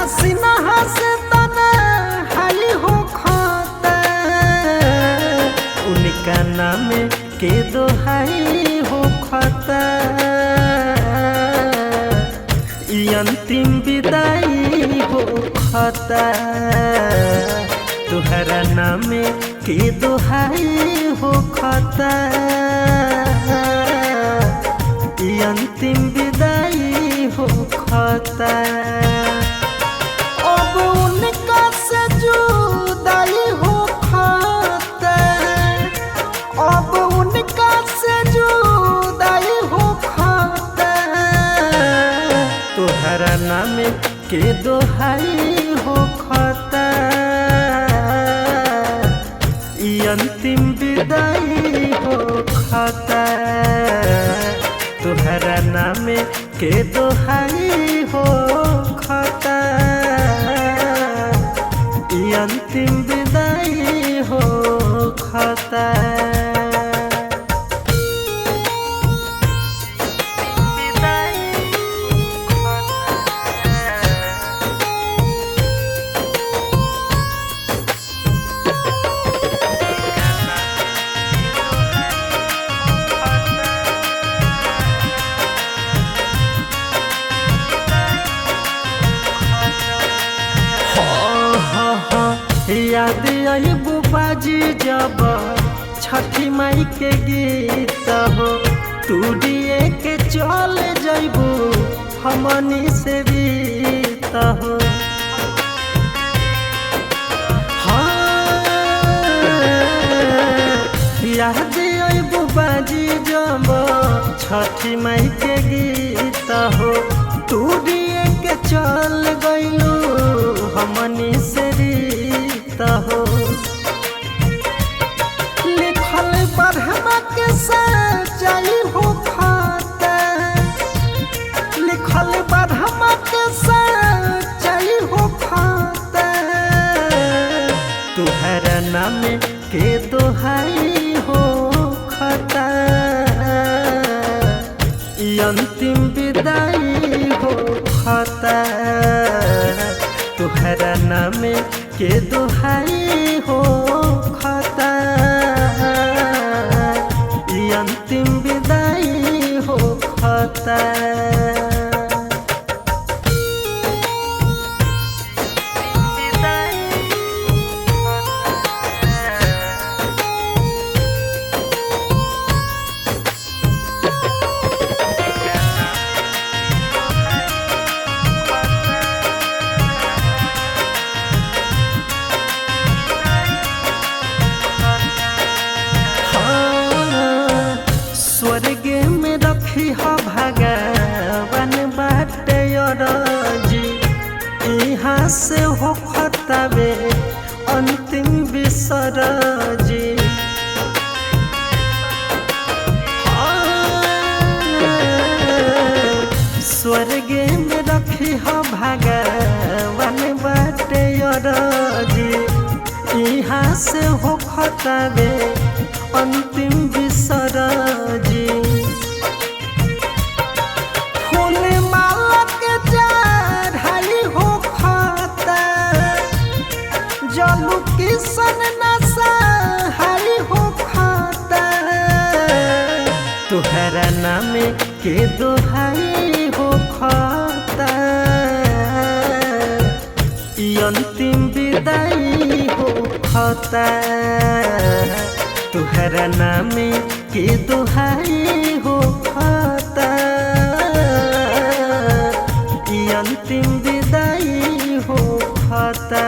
हसीना हंसे तना हाई हो खाता उनका नाम के दोहाई हो खाता अंतिम विदाई हो खाता तुहरा नाम के दोहाई हो खाता अंतिम विदाई हो खाता अब उनका से जुदाई हो खाता अब उनका से जुदाई हो खाता तुहरा नाम के दोहाई हो खाता अंतिम विदाई हो खाता तुहरा नाम के दोहाई हो खाता अंतिम विदाई हो खाता याद आई बुबाजी जब छठी माई के गीत हो टूडिए के चल जइबू हमनी से बीत हो याद आई बुबाजी जब छठी माई के गीत हो टूडिए के चल गइलू हमनी से हो लिखल बढ़मा के सच्चाई हो खाता लिखल बढ़मा के सच्चाई हो खाता तुहरा नाम के दोहाई हो खाता अंतिम विदाई हो खाता तुहरा नाम के दोहाई हो खाता अंतिम विदाई हो खाता स्वर्ग में रखी हो भगवान बाटे जी यहाँ से हो खतावे अंतिम विसर्जी स्वर्ग में रखी हो भगवान बाटे जी यहाँ से हो खतावे अंतिम विसर्जी फूल माला के चढ़ाई हो खाता जलू किसन नसाई हो खाता तुहरा नाम के दोहाई हो खाता अंतिम विदाई हो खाता तुहरा नाम के दोहाई हो खाता अंतिम विदाई हो खाता।